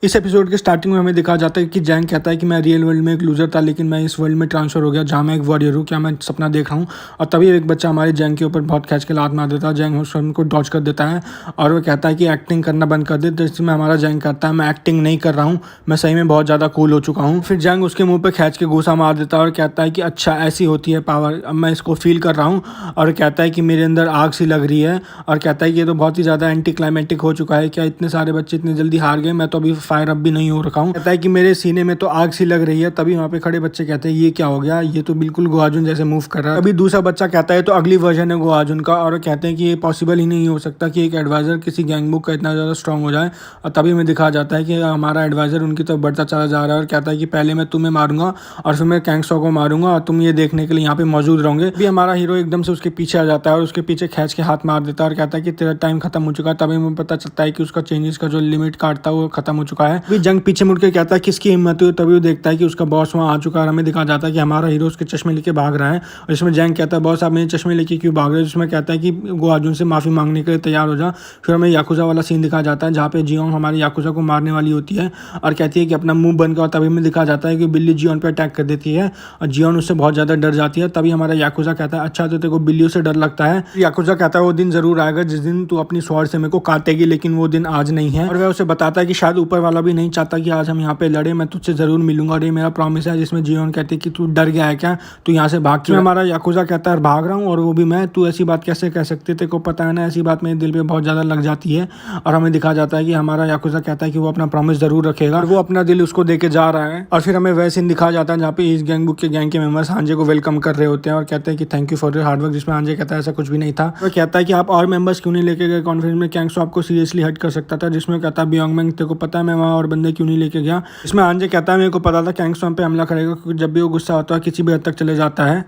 इस एपिसोड के स्टार्टिंग में हमें दिखाया जाता है कि जैंग कहता है कि मैं रियल वर्ल्ड में एक लूजर था, लेकिन मैं इस वर्ल्ड में ट्रांसफर हो गया जहाँ मैं एक वॉरियर हूँ। क्या मैं सपना देख रहा हूँ? और तभी एक बच्चा हमारे जैंग के ऊपर बहुत खींच के लात मार देता है। जैंग उस को डॉच कर देता है और वो कहता है कि एक्टिंग करना बंद कर दे। तो इसमें हमारा जैंग कहता है मैं एक्टिंग नहीं कर रहा हूँ, मैं सही में बहुत ज़्यादा कूल हो चुका हूँ। फिर जैंग उसके मुँह पर खींच के घूसा मार देता है और कहता है कि अच्छा ऐसी होती है पावर, अब मैं इसको फील कर रहा हूँ। और कहता है कि मेरे अंदर आग सी लग रही है और कहता है कि ये तो बहुत ही ज़्यादा एंटी क्लाइमेटिक हो चुका है। क्या इतने सारे बच्चे इतनी जल्दी हार गए? मैं तो अभी फायर अप भी नहीं हो रखा हूँ। कहता है कि मेरे सीने में तो आग सी लग रही है। तभी वहाँ पे खड़े बच्चे कहते हैं ये क्या हो गया, ये तो बिल्कुल गोहाजुन जैसे मूव कर रहा है। तभी दूसरा बच्चा कहता है तो अगली वर्जन है गोहाजुन का, और कहते हैं कि ये पॉसिबल ही नहीं हो सकता कि एक एडवाइजर किसी गैंग बुक का इतना ज़्यादा स्ट्रॉन्ग हो जाए। और तभी हमें दिखाया जाता है कि हमारा एडवाइजर उनकी तरफ बढ़ता चला जा रहा है और कहता है कि पहले मैं तुम्हें मारूंगा और फिर मैं कैंगसो को मारूंगा और तुम ये देखने के लिए यहाँ पे मौजूद रहोगे। अभी हमारा हीरो एकदम से उसके पीछे आ जाता है और उसके पीछे खींच के हाथ मार देता है और कहता है कि तेरा टाइम खत्म हो चुका है। तभी हमें पता चलता है कि उसका चेंजेस का जो लिमिट कार्ड था वो खत्म हो चुका है। अभी जंग पीछे मुड़ के कहता है किसकी हिम्मत हुई, तभी वो देखता है कि उसका बॉस वहाँ आ चुका है और हमें दिखा जाता है कि हमारा हीरो उसके चश्मे लेके भाग रहा है। और इसमें जंग कहता है बॉस आप मेरे चश्मे लेके क्यों भाग रहे हो? जिसमें कहता है कि गोहाजुन से माफी मांगने के लिए तैयार हो जा। फिर हमें याकुजा वाला सीन दिखाया जाता है जहाँ पे जियोन हमारे याकुजा को मारने वाली होती है और कहती है कि अपना मुंह बंद कर। तभी हमें दिखाया जाता है कि बिल्ली जियोन पे अटैक कर देती है और जियोन उससे बहुत ज्यादा डर जाती है। तभी हमारा याकुजा कहता है अच्छा तो तेरे को बिल्लियों से डर लगता है। याकुजा कहता है वो दिन जरूर आएगा जिस दिन तू अपनी स्वॉर्ड से मेरे को काटेगी, लेकिन वो दिन आज नहीं है। और वह उसे बताता है कि शायद ऊपर वाला भी नहीं चाहता कि आज हम यहाँ पे लड़े, मैं तुझसे जरूर मिलूंगा और ये मेरा प्रॉमिस है। जिसमें जियोन कहती है कि तू डर गया है क्या, तू यहाँ से भाग क्यों? हमारा याकुजा कहता है भाग रहा हूँ और वो भी मैं, तू ऐसी बात कैसे कह सकते? तेरे को पता है ना ऐसी बात मेरे दिल पे बहुत ज्यादा लग जाती है। और हमें दिखा जाता है कि हमारा याकुजा कहता है कि वो अपना प्रॉमिस जरूर रखेगा, वो अपना दिल उसको देके जा रहा है। और फिर हमें वह सीन दिखाया जाता है जहाँ पे इस गैंग बुक के गैंग के मेंबर्स हांजे को वेलकम कर रहे होते हैं और कहते हैं कि thank you for your hard work. जिसमें हांजे कहता है ऐसा कुछ भी नहीं था। वो कहता है कि आप और मेंबर्स क्यों नहीं लेके गए कॉन्फ्रेंस में, कैंगसो आपको सीरियसली हर्ट कर सकता था। जिसमें कहता है बियोंगमैंग तेरे को पता है मैं वहाँ और बंदे क्यों नहीं लेके गया। इसमें हांजे कहता है मेरे को पता था कैंगसो हम पे हमला करेगा, क्योंकि जब भी वो गुस्सा होता है किसी भी हद तक चले जाता है।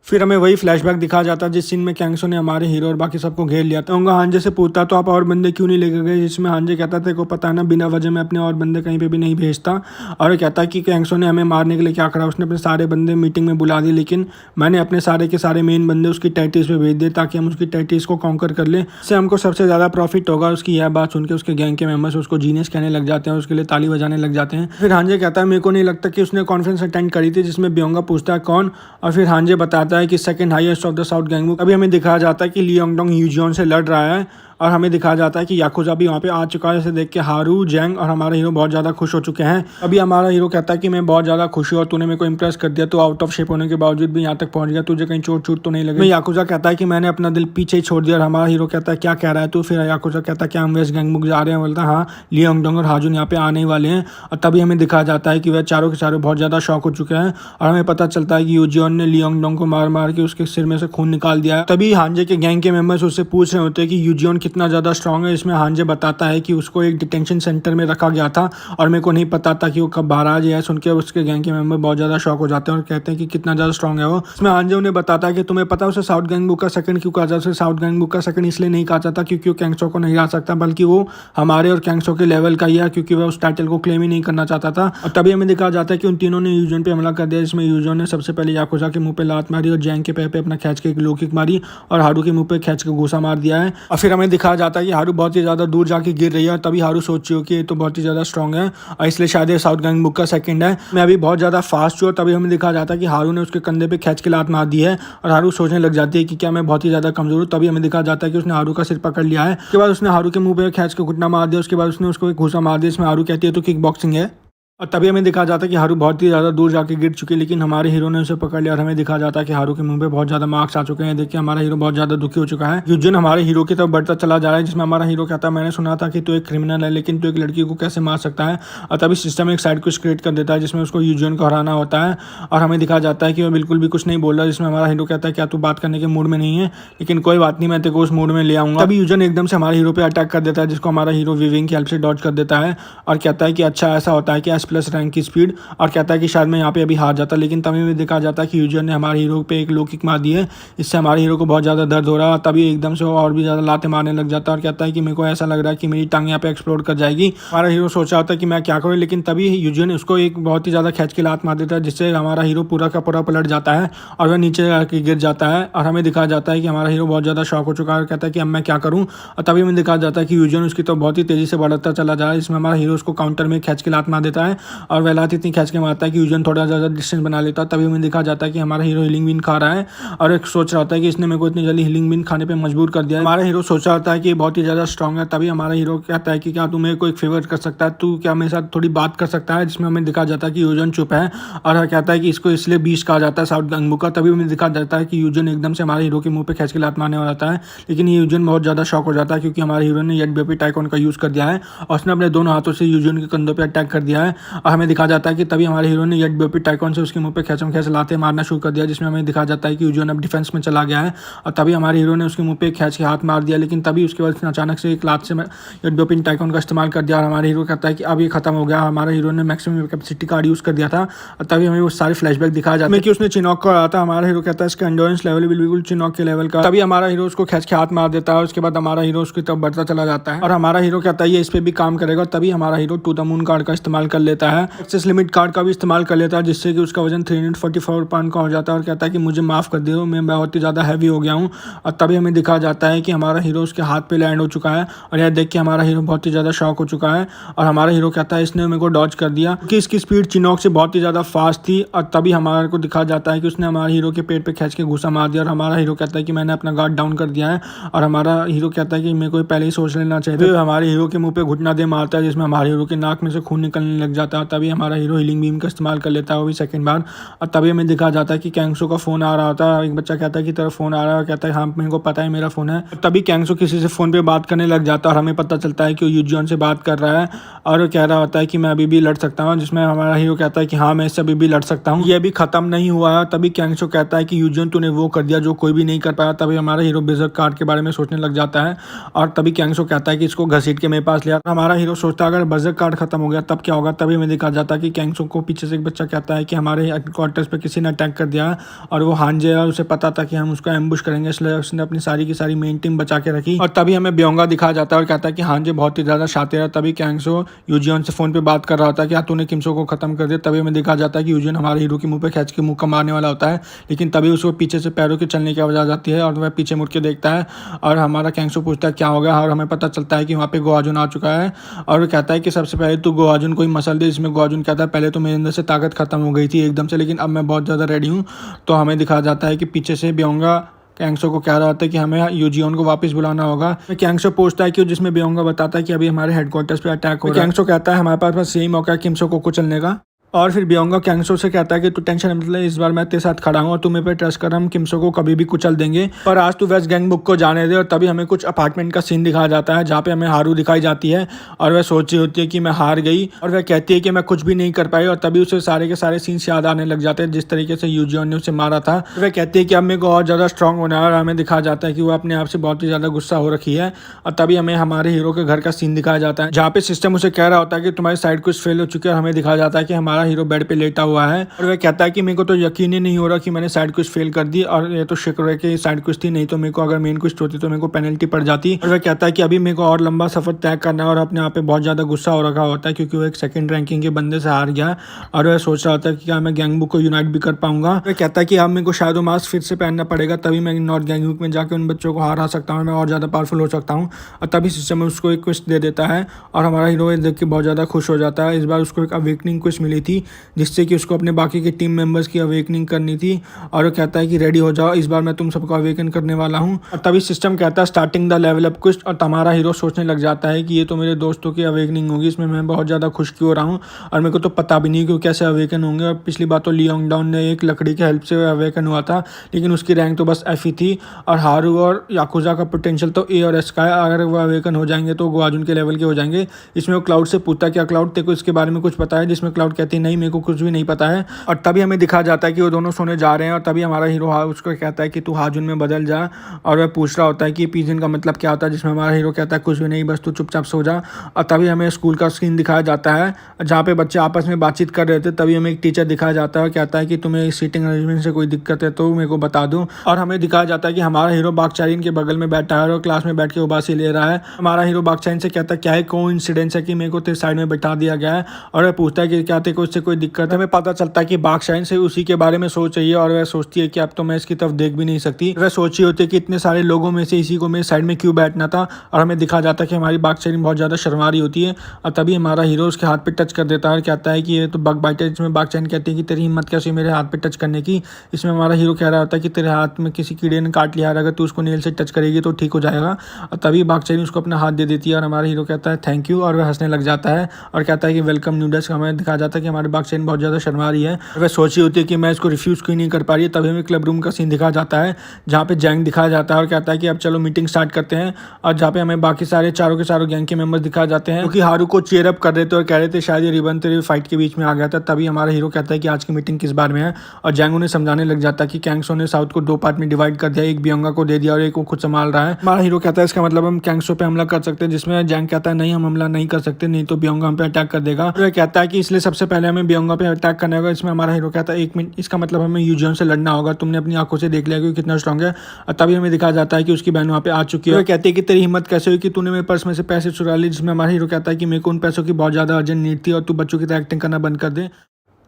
फिर हमें वही फ्लैशबैक दिखाया जाता है जिस सीन में कैंगसो ने हमारे हीरो और बाकी सबको घेर लिया था। उनका हांजे से पूछता तो आप और बंदे क्यों नहीं लेके गए। जिसमें हांजे कहता था को पता है ना बिना वजह में अपने और बंदे कहीं पे भी नहीं भेजता। और कहता है कि कैंगसो ने हमें मारने के लिए क्या करा, उसने अपने सारे बंदे मीटिंग में बुला दिए, लेकिन मैंने अपने सारे के सारे मेन बंदे उसकी टेरिटरीज पे भेज दिए ताकि हम उसकी टेरिटरीज को कॉन्कर कर ले। इससे हमको सबसे ज़्यादा प्रॉफिट होगा। उसकी यह बात सुनकर उसके गैंग के मेंबर्स उसको जीनियस कहने लग जाते हैं, उसके लिए ताली बजाने लग जाते हैं। फिर हांजे कहता है मेरे को नहीं लगता कि उसने कॉन्फ्रेंस अटेंड करी थी। जिसमें बियोंगा पूछता है कौन, और फिर हांजे बताता है कि second highest of the south gang book. अभी हमें दिखाया जाता है कि लियोंगडोंग यूजियोन से लड़ रहा है और हमें दिखाया जाता है कि याकुजा भी वहाँ पे आ चुका है। इसे देख के हारू, जैंग और हमारा हीरो बहुत ज़्यादा खुश हो चुके हैं। अभी हमारा हीरो कहता है कि मैं बहुत ज़्यादा खुश हूँ और तूने मेरे को इंप्रेस कर दिया, तो आउट ऑफ शेप होने के बावजूद भी यहाँ तक पहुँच गया, तुझे कहीं चोट चोट तो नहीं लगी। याकुजा कहता है कि मैंने अपना दिल पीछे ही छोड़ दिया और हमारा हीरो कहता है क्या कह रहा है तू। फिर याकुजा कहता है कि हम वेस्ट गैंग बुक जा रहे हैं। बोलता है हाँ लियोंगडोंग और हाजुन यहाँ पे आने वाले हैं। और तभी हमें दिखाया जाता है कि वह चारों के चारों बहुत ज़्यादा शॉक हो चुके हैं और हमें पता चलता है कि यूजियोन ने लियोंगडोंग को मार मार के उसके सिर में से खून निकाल दिया है। तभी हांजे के गैंग के मेंबर्स उससे पूछ रहे होते हैं कि यूजियोन कितना ज़्यादा स्ट्रॉन्ग है। इसमें हांजे बताता है कि उसको एक डिटेंशन सेंटर में रखा गया था और मेरे को नहीं पता था कि वो कब बाहर आ जाए। सुन के उसके गैंग के मेंबर बहुत ज़्यादा शॉक हो जाते हैं और कहते हैं कि कितना ज़्यादा स्ट्रॉन्ग है वो। इसमें हांजे उन्हें बताता है कि तुम्हें पता है उसे साउथ गैंग बुक का सेकंड क्यों कहा जाता है। उसे साउथ गैंग बुक का सेकंड इसलिए नहीं कहा जाता क्योंकि वो कैंगसो को नहीं हरा सकता, बल्कि वो हमारे और कैंगसो के लेवल का ही है, क्योंकि वह उस टाइटल को क्लेम ही नहीं करना चाहता था। और तभी हमें दिखाया जाता है कि उन तीनों ने यूजियोन पे हमला कर दिया। जिसमें यूजियोन ने सबसे पहले याकुजा के मुंह पे लात मारी और जैंग के पैर पे अपना खींच के एक लो किक मारी और हारू के मुंह पे खींच के घूसा मार दिया है। और फिर हमें दिखाया जाता है कि हारू बहुत ही ज्यादा दूर जाके गिर रही है। तभी हारू सोची हो कि ये तो बहुत ही ज्यादा स्ट्रॉन्ग है और इसलिए शायद ये साउथ गैंग बुक का सेकंड है। मैं अभी बहुत ज्यादा फास्ट हूँ। तभी हमें दिखाया जाता है कि हारू ने उसके कंधे पे खींच के लात मार दी है और हारू सोचने लग जाती है कि क्या मैं बहुत ही ज्यादा कमजोर हूँ। तभी हमें दिखाया जाता है कि उसने हारू का सिर पकड़ लिया है। उसके बाद उसने हारू के मुंह पे खींच के घुटना मार दिया। उसके बाद उसने उसको एक घूसा मार दिया। इसमें हारू कहती है तो किक बॉक्सिंग है। और तभी हमें दिखाया जाता है कि हारू बहुत ही ज़्यादा दूर जाके गिर चुकी है, लेकिन हमारे हीरो ने उसे पकड़ लिया और हमें दिखाया जाता है कि हारू के मुंह पे बहुत ज़्यादा मार्क्स आ चुके हैं। देखिए हमारा हीरो बहुत ज़्यादा दुखी हो चुका है। यूजिन हमारे हीरो की तरफ बढ़ता चला जा रहा है। जिसमें हमारा हीरो कहता है मैंने सुना था कि तू एक क्रिमिनल है, लेकिन तू एक लड़की को कैसे मार सकता है। और तभी सिस्टम एक साइड क्वेस्ट क्रिएट कर देता है जिसमें उसको यूजिन को हराना होता है और हमें दिखाया जाता है कि वो बिल्कुल भी कुछ नहीं बोल रहा। जिसमें हमारा हीरो कहता है क्या तू बात करने के मूड में नहीं है, लेकिन कोई बात नहीं मैं तेरे को उस मूड में ले आऊंगा। तभी यूजिन एकदम से हमारे हीरो पे अटैक कर देता है, जिसको हमारा हीरो विविंग की हेल्प से डॉज कर देता है और कहता है कि अच्छा ऐसा होता है कि एज प्लस रैंक की स्पीड, और कहता है कि शायद मैं यहाँ पे अभी हार जाता, लेकिन तभी में दिखाया जाता है कि यूजियन ने हमारे हीरो पे एक लो किक मार दी है। इससे हमारे हीरो को बहुत ज़्यादा दर्द हो रहा है। तभी एकदम से वो और भी ज़्यादा लाते मारने लग जाता है और कहता है कि मेरे को ऐसा लग रहा है कि मेरी टांग यहाँ पे एक्सप्लोड कर जाएगी। हमारा हीरो सोचा होता है कि मैं क्या करूँ, लेकिन तभी यूजियन उसको एक बहुत ही ज़्यादा खींच के लात मार देता है, जिससे हमारा हीरो पूरा का पूरा पलट जाता है और वह नीचे आके गिर जाता है। और हमें दिखाया जाता है कि हमारा हीरो बहुत ज़्यादा शॉक हो चुका है और कहता है कि अब मैं क्या करूँ। और तभी हमें दिखाया जाता है कि यूजियन उसकी तो बहुत ही तेज़ी से बढ़ता चला जा रहा है। इसमें हमारा हीरो उसको काउंटर में खींच के लात मार देता है और वह लात इतनी खींच के मारता है कि यूजियन थोड़ा ज़्यादा डिस्टेंस बना लेता है। तभी हमें दिखाया जाता है कि हमारा हीरो हीलिंग बीन खा रहा है और एक सोच रहा होता है कि इसने मेरे को इतनी जल्दी हीलिंग बीन खाने पर मजबूर कर दिया है। हमारा हीरो सोचा होता है कि ये बहुत ही ज़्यादा स्ट्रॉन्ग है। तभी हमारा हीरो कहता है कि क्या तू मेरे को एक फेवर कर सकता है, तू क्या मेरे साथ थोड़ी बात कर सकता है। जिसमें हमें दिखाया जाता है कि यूजियन चुप है और कहता है कि इसको इसलिए बीच कहा जाता है साउथ गंगबू का। तभी हमें दिखाया जाता है कि यूजियन एकदम से हमारे हीरो के मुंह पे खींच के लात मारने वाला होता है, लेकिन ये यूजियन बहुत ज़्यादा शॉक हो जाता है क्योंकि हमारे हीरो ने येट बेपी टाइकॉन का यूज़ कर दिया है और उसने अपने दोनों हाथों से यूजियन के कंधों पर अटैक कर दिया है। और हमें दिखाया जाता है कि तभी हमारे हीरो ने येट बेपी टाइकॉन से उसके मुंह पे खींच लाते मारना शुरू कर दिया, जिसमें हमें दिखाया जाता है कि यूजियन अब डिफेंस में चला गया है। और तभी हमारे हीरो ने उसके मुंह पे खींच के हाथ मार दिया, लेकिन तभी उसके बाद अचानक से एक लात से येट बेपी टाइकॉन का इस्तेमाल कर दिया और हमारे हीरो कहता है कि अब ये खत्म हो गया। हमारे हीरो ने मैक्सिमम कैपेसिटी कार्ड यूज़ कर दिया था और तभी हमें वो सारे फ्लैशबैक दिखाया जाता है कि उसने चिनॉक को हराया था। हमारा हीरो कहता है इसका एंडोरेंस लेवल बिल्कुल चिनॉक के लेवल का। तभी हमारा हीरो उसको खींच के हाथ मार देता है। उसके बाद हमारा हीरो उसकी तरफ बढ़ता चला जाता है और हमारा हीरो कहता है ये इस पे भी काम करेगा। तभी हमारा hero to the moon card का इस्तेमाल कर लेता है, एक्सेस लिमिट कार्ड का भी इस्तेमाल कर लेता है, जिससे कि उसका वजन 344 पाउंड का हो जाता है और कहता है कि मुझे माफ़ कर दो, मैं बहुत ही ज़्यादा हैवी हो गया हूँ। और तभी हमें दिखाया जाता है कि हमारा हीरो उसके हाथ पे लैंड हो चुका है और यह देख के हमारा हीरो बहुत ही ज़्यादा शॉक हो चुका है। और हमारा हीरो कहता है इसने मेरे को डॉज कर दिया क्योंकि इसकी स्पीड चिनॉक से बहुत ही ज़्यादा फास्ट थी। और तभी हमारे को दिखाया जाता है कि उसने हमारे हीरो के पेट पे खींच के घुसा मार दिया और हमारा हीरो कहता है कि मैंने अपना गार्ड डाउन कर दिया है। और हमारा हीरो कहता है कि मेरे को पहले ही सोच लेना चाहिए। तो हमारे हीरो के मुंह पे घुटना दे मारता है, जिसमें हमारे हीरो के नाक में से खून निकलने लग जाता है। तभी हमारा हीरो हीलिंग बीम का इस्तेमाल कर लेता है, वो भी सेकंड बार। और तभी हमें दिखाया जाता है कि कैंगसो का फ़ोन आ रहा होता है। एक बच्चा कहता है कि तेरा फ़ोन आ रहा है और कहता है हाँ मेरे को पता है मेरा फ़ोन है। तभी कैंगसो किसी से फ़ोन पे बात करने लग जाता है और हमें पता चलता है कि वो यूजियन से बात कर रहा है और वो कह रहा होता है कि मैं अभी भी लड़ सकता हूँ, जिसमें हमारा हीरो कहता है कि हाँ मैं इससे अभी भी लड़ सकता हूँ, ये अभी ख़त्म नहीं हुआ है। तभी कैंगसो कहता है कि यूजियन तूने वो कर दिया जो कोई भी नहीं कर पाया। तभी हमारा हीरो बेजर कार्ड के बारे में सोचने लग जाता है और तभी कैंगसो कहता है कि इसको घसीट के मेरे पास लिया। हमारा हीरो सोचता है अगर बजर कार्ड खत्म हो गया तब क्या होगा। तभी हमें दिखा जाता है कि कैंगसो को पीछे से एक बच्चा कहता है कि हमारे हेडक्वार्टर्स पे किसी ने अटैक कर दिया और वो हांजे है, उसे पता था कि हम उसको एम्बुश करेंगे, इसलिए उसने अपनी सारी की सारी मेन टीम बचा के रखी। और तभी हमें ब्योंगा दिखाया जाता है और कहता है कि हांजे बहुत ही ज़्यादा शातिर है। तभी कैंगसो यूजियन से फ़ोन पे बात कर रहा होता है कि तूने किमसो को खत्म कर दिया। तभी हमें दिखा जाता है कि यूजियन हमारे हीरो के मुंह पे खींच के मुंह का मारने वाला होता है, लेकिन तभी उसको पीछे से पैरों के चलने की आवाज़ आ जाती है और वह पीछे मुड़ के देखता है और हमारा कैंगसो पूछता है क्या हो गया और हमें पता चलता है कि वहाँ पे गोआजुन आ चुका है और वो कहता है कि सबसे पहले तू गोआजुन को ही मसल दे। इसमें गोआजुन कहता है पहले तो मेरे अंदर से ताकत खत्म हो गई थी एकदम से, लेकिन अब मैं बहुत ज़्यादा रेडी हूँ। तो हमें दिखाया जाता है कि पीछे से ब्योंगा कैंगसो को कह रहा था कि हमें यूजियन को वापस बुलाना होगा। कैंगसो पूछता है कि जिसमें ब्योंगा बताता है कि अभी हमारे हेडक्वार्टर्स पे अटैक हो रहा है। कैंगसो कहता है हमारे पास बस यही मौका है किमसो को कुचलने का। और फिर ब्योंगा कैंगसो से कहता है कि तू टेंशन मत ले, इस बार मैं तेरे साथ खड़ा हूँ और तुम्हें पे ट्रस्ट कर, हम किमसो को कभी भी कुचल देंगे, पर आज तू वेस्ट गैंगबुक को जाने दे। और तभी हमें कुछ अपार्टमेंट का सीन दिखाया जाता है जहाँ पे हमें हारू दिखाई जाती है और वह सोच रही होती है कि मैं हार गई और वह कहती है कि मैं कुछ भी नहीं कर पाई। और तभी उसे सारे के सारे सीन्स याद आने लग जाते हैं जिस तरीके से यूजियन ने उसे मारा था। वह कहती है कि अब मेरे को और ज़्यादा स्ट्रॉन्ग होना है और हमें दिखाया जाता है कि वो अपने आप से बहुत ही ज़्यादा गुस्सा हो रखी है। और तभी हमें हमारे हीरो के घर का सीन दिखाया जाता है जहाँ पे सिस्टम उसे कह रहा होता है कि तुम्हारी साइड कुछ फेल हो चुकी है। और हमें दिखाया जाता है कि हमारा हीरो बेड पे लेटा हुआ है और वह कहता है कि मेरे को तो यकीन ही नहीं हो रहा कि मैंने साइड क्विस्ट फेल कर दी और ये तो शुक्र है कि साइड क्विस्ट थी, नहीं तो मेरे को अगर मेन क्विस्ट होती तो मेरे को पेनल्टी पड़ जाती। और वह कहता है कि अभी मेरे को और लंबा सफर तय करना है और अपने आप पे बहुत ज़्यादा गुस्सा हो रखा होता है क्योंकि वो एक सेकंड रैंकिंग के बंदे से हार गया और वह सोच रहा होता है कि क्या मैं गैंगबुक को यूनाइट भी कर पाऊंगा। वह कहता है कि अब मेरे को शायद मास्क फिर से पहनना पड़ेगा, तभी मैं नॉर्थ गैंगबुक में जाकर उन बच्चों को हरा सकता हूँ, मैं और ज़्यादा पावरफुल हो सकता हूँ। और तभी सिस्टम उसको एक क्विस्ट दे देता है और हमारा हीरो देख के बहुत ज़्यादा खुश हो जाता है। इस बार उसको एक अवेकनिंग क्विस्ट मिली थी जिससे कि उसको अपने बाकी के टीम मेंबर्स की अवेकनिंग करनी थी और वो कहता है कि रेडी हो जाओ, इस बार मैं तुम सबको अवेकन करने वाला हूँ। और तभी सिस्टम कहता है स्टार्टिंग द लेवल अप क्विस्ट और हमारा हीरो सोचने लग जाता है कि ये तो मेरे दोस्तों की अवेकनिंग होगी, इसमें मैं बहुत ज़्यादा खुश क्यों हो रहा हूँ और मेरे को तो पता भी नहीं कि कैसे अवेकन होंगे। और पिछली बार तो लियोंग डाउन ने एक लकड़ी की हेल्प से अवेकन हुआ था, लेकिन उसकी रैंक तो बस एफ ही थी। और हारू और याकुजा का पोटेंशियल तो ए और एस का है, अगर वो अवेकन हो जाएंगे तो गोआजुन के लेवल के हो जाएंगे। इसमें वो क्लाउड से पूछता क्या क्लाउड तेरे को इसके बारे में कुछ पता है, जिसमें क्लाउड कहती कहती नहीं मेरे को कुछ भी नहीं पता है। और तभी हमें दिखा जाता है कि वो दोनों सोने जा रहे हैं और तभी हमारा हीरो उसको कहता है कि तू हाजुन में बदल जा, और वह पूछ रहा होता है कि पिजन का मतलब क्या होता है, जिसमें हमारा हीरो कहता है कुछ भी नहीं, बस तू चुपचाप सो जा। और तभी हमें स्कूल का सीन दिखाया जाता है जहाँ पे बच्चे आपस में बातचीत कर रहे थे। तभी हमें एक टीचर दिखाया जाता है और कहता है कि तुम्हें सीटिंग अरेंजमेंट से कोई दिक्कत है तो मेरे को बता दो। और हमें दिखाया जाता है कि हमारा हीरो बागचारीन के बगल में बैठा है और क्लास में बैठ के उबासी ले रहा है। हमारा हीरो बागचारीन से कहता है क्या है कोइंसिडेंस है कि मेरे को तेरे साइड में बैठा दिया गया है, और वह पूछता है कि क्या तेरे को इससे कोई दिक्कत है। हमें पता चलता है कि बागचारीन से उसी के बारे में सोच रही है और वह सोचती है कि अब तो मैं इसकी तरफ देख भी नहीं सकती। वह सोची होती है कि इतने सारे लोगों में से इसी को मेरे साइड में क्यों बैठना था। और हमें दिखा जाता है कि हमारी बागचारीन बहुत ज़्यादा शर्मा रही होती है और तभी हमारा हीरो उसके हाथ पे टच कर देता है और कहता है कि ये तो बग बाइट है। जिसमें बागचारीन कहती है कि तेरी हिम्मत कैसी मेरे हाथ पे टच करने की। इसमें हमारा हीरो कह रहा होता है कि तेरे हाथ में किसी कीड़े ने काट लिया है, अगर तू उसको नेल से टच करेगी तो ठीक हो जाएगा। और तभी बागचारीन उसको अपना हाथ दे देती है और हमारा हीरो कहता है थैंक यू, और वह हंसने लग जाता है और कहता है कि वेलकम नूडल्स। हमें दिखा जाता है कि हमारी बागचारीन बहुत ज़्यादा शर्मा रही है, वह सोची होती है कि मैं इसको रिफ्यूज़ क्यों नहीं कर पा रही है। तभी हमें क्लब रूम का सीन दिखाया जाता है जहाँ पे जैंग दिखाया जाता है और कहता है कि अब चलो मीटिंग स्टार्ट करते हैं। और जहाँ पे हमें बाकी सारे चारों के चारों गैंग के मेंबर्स दिखाए जाते हैं क्योंकि हारू को चीयर अप कर रहे थे और कह रहे थे शायद ये रिबन तेरे फाइट के बीच में आ गया था। तभी हमारा हीरो कहता है कि आज की मीटिंग किस बारे में है, और जैंग उन्हें समझाने लग जाता है कि कैंगसो ने साउथ को 2 पार्ट में डिवाइड कर दिया, एक बियोंगा को दे दिया और एक को खुद संभाल रहा है। हमारा हीरो कहता है इसका मतलब हम कैंगसो पे हमला कर सकते हैं, जिसमें जैंग कहता है नहीं हम हमला नहीं कर सकते, नहीं तो बियोंगा हम पे अटैक कर देगा। तो कहता है कि इसलिए सबसे पहले हमें बियोंगा पे अटैक करना होगा। इसमें हमारा हीरो कहता है 1 मिनट, इसका मतलब हमें यूजियन से लड़ना होगा, तुमने अपनी आंखों से देख लिया कि कितना स्ट्रांग है। और तभी हमें दिखाया जाता है कि उसकी बहन वहाँ पे आ चुकी है। कहती है कि तेरी हिम्मत कैसे हुई कि तूने मेरे पर्स में से पैसे चुरा लिए। जिसमें हमारा हीरो कहता है कि मेरे को उन पैसों की बहुत ज़्यादा अर्जेंट नीड थी और तू बच्चों की तरह एक्टिंग करना बंद कर दे।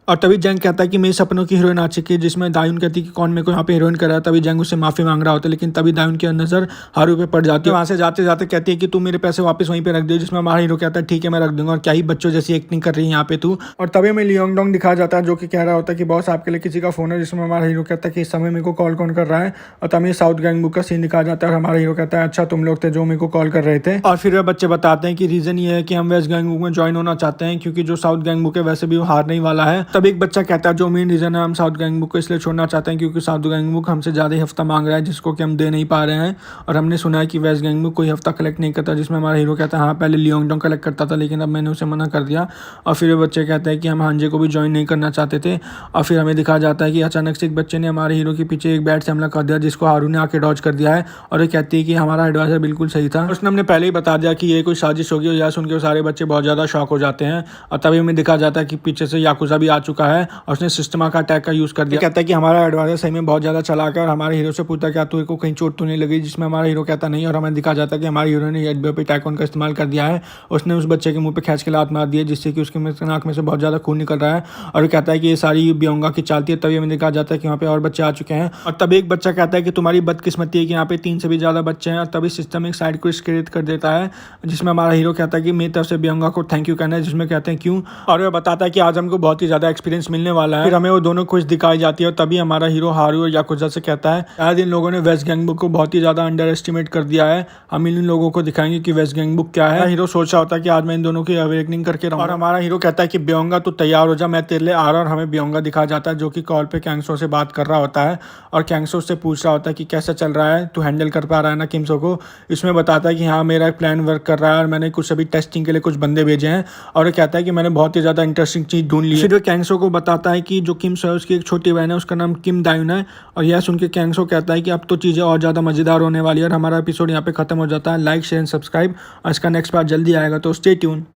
और तभी जंग कहता है कि मेरे सपनों की हीरोइन आ चुकी है। जिसमें दायुन कहती है कि कौन मेरे को यहाँ पे हीरोइन कर रहा है। तभी जंग उससे माफी मांग रहा होता है, लेकिन तभी दायुन की नजर हारू पे पड़ जाती है। वहाँ से जाते जाते कहती है कि तू मेरे पैसे वापस वहीं पे रख दे। जिसमें हमारा हीरो कहता है ठीक है मैं रख दूंगा, और क्या ही बच्चों जैसी एक्टिंग कर रही है यहाँ पे तू। और तभी हमें लियोंग डोंग दिखाया जाता है जो कि कह रहा होता है कि बॉस आपके लिए किसी का फोन है। जिसमें हमारा हीरो कहता है कि इस समय मेरे को कॉल कौन कर रहा है। और तभी साउथ गैंग बुक का सीन दिखाया जाता है और हमारा हीरो कहता है अच्छा तुम लोग थे जो मेरे को कॉल कर रहे थे। और फिर वे बच्चे बताते हैं कि रीजन ये है कि हम वेस्ट गैंग बुक में ज्वाइन होना चाहते हैं क्योंकि जो साउथ गैंग बुक है वैसे भी वो हारने ही वाला है। तब एक बच्चा कहता है जो मेन रीजन है हम साउथ गैंग बुक को इसलिए छोड़ना चाहते हैं क्योंकि साउथ गैंग बुक हमसे ज़्यादा ही हफ्ता मांग रहा है जिसको कि हम दे नहीं पा रहे हैं। और हमने सुना है कि वेस्ट गैंग बुक कोई हफ्ता कलेक्ट नहीं करता। जिसमें हमारा हीरो कहता है हाँ पहले लियोंगडोंग कलेक्ट करता था लेकिन अब मैंने उसे मना कर दिया। और फिर वो बच्चे कहते हैं कि हम हांजे को भी ज्वाइन नहीं करना चाहते थे। और फिर हमें दिखाया जाता है कि अचानक से एक बच्चे ने हमारे हीरो के पीछे एक बैट से हमला कर दिया जिसको हारू ने आके डॉज कर दिया है। और ये कहती है कि हमारा एडवाइजर बिल्कुल सही था, उसने हमने पहले ही बता दिया कि ये कोई साजिश होगी। और यह सुन के सारे बच्चे बहुत ज़्यादा शॉक हो जाते हैं। और तभी हमें दिखाया जाता है कि पीछे से याकुजा भी आ चुका है और उसने सिस्टमा का अटैक का यूज़ कर दिया। कहता है कि हमारा एडवाइजर सही में बहुत ज़्यादा चलाक है और हमारे हीरो से पूछता है क्या तू को कहीं चोट तो नहीं लगी। जिसमें हमारा हीरो कहता नहीं, और हमें दिखा जाता है कि हमारे हीरो ने एचबीओ पे टाइकॉन का इस्तेमाल कर दिया है। उसने उस बच्चे के मुंह पे खींच के लात मार दी है जिससे कि उसके नाक में से बहुत ज़्यादा खून निकल रहा है। और वो कहता है कि ये सारी बियोंगा की चालती है। तभी हमें दिखा जाता है कि वहाँ पे और बच्चे आ चुके हैं। और तभी एक बच्चा कहता है कि तुम्हारी बदकिस्मती है कि यहाँ पे 3 से भी ज़्यादा बच्चे हैं। और तभी सिस्टम एक साइड को क्रिएट कर देता है जिसमें हमारा हीरो कहता है कि मेरी तरफ से बियोंगा को थैंक यू कहना है। जिसमें कहते हैं क्यों, और वह बताता है कि आज हमको बहुत ही ज़्यादा एक्सपीरियंस मिलने वाला है। फिर हमें वो दोनों कुछ दिखाई जाती है और तभी हमारा हीरो हारू और याकुजा से कहता है शायद इन लोगों ने वेस्ट गैंग बुक को बहुत ही ज़्यादा अंडर एस्टिमेट कर दिया है, हम इन लोगों को दिखाएंगे कि वेस्ट गैंग बुक क्या है। हीरो सोच रहा होता है कि आज मैं इन दोनों की अवेकनिंग करके रहूंगा। और हमारा हीरो कहता है कि बियोंगा तू तैयार हो जा, मैं तेरे लिए आ रहा। और हमें बियोंगा दिखाया जाता है जो कि कॉल पे कैंगसो से बात कर रहा होता है और कैंगसो से पूछ रहा होता है कि कैसा चल रहा है, तू हैंडल कर पा रहा है ना किमसो को। इसमें बताता है कि हाँ मेरा एक प्लान वर्क कर रहा है और मैंने कुछ अभी टेस्टिंग के लिए कुछ बंदे भेजे हैं। और वो कहता है कि मैंने बहुत ही ज़्यादा इंटरेस्टिंग चीज़ ढूंढ ली है। फिर वो कैंगसो को बताता है कि जो किमसो है उसकी एक छोटी बहन है, उसका नाम किम दायुन है। और यह सुन के कैंगसो कहता है कि अब तो चीज़ें और ज़्यादा मज़ेदार होने वाली है। और हमारा एपिसोड यहाँ पे खत्म हो जाता है। लाइक शेयर एंड सब्सक्राइब, और इसका नेक्स्ट पार्ट जल्दी आएगा तो स्टे ट्यून।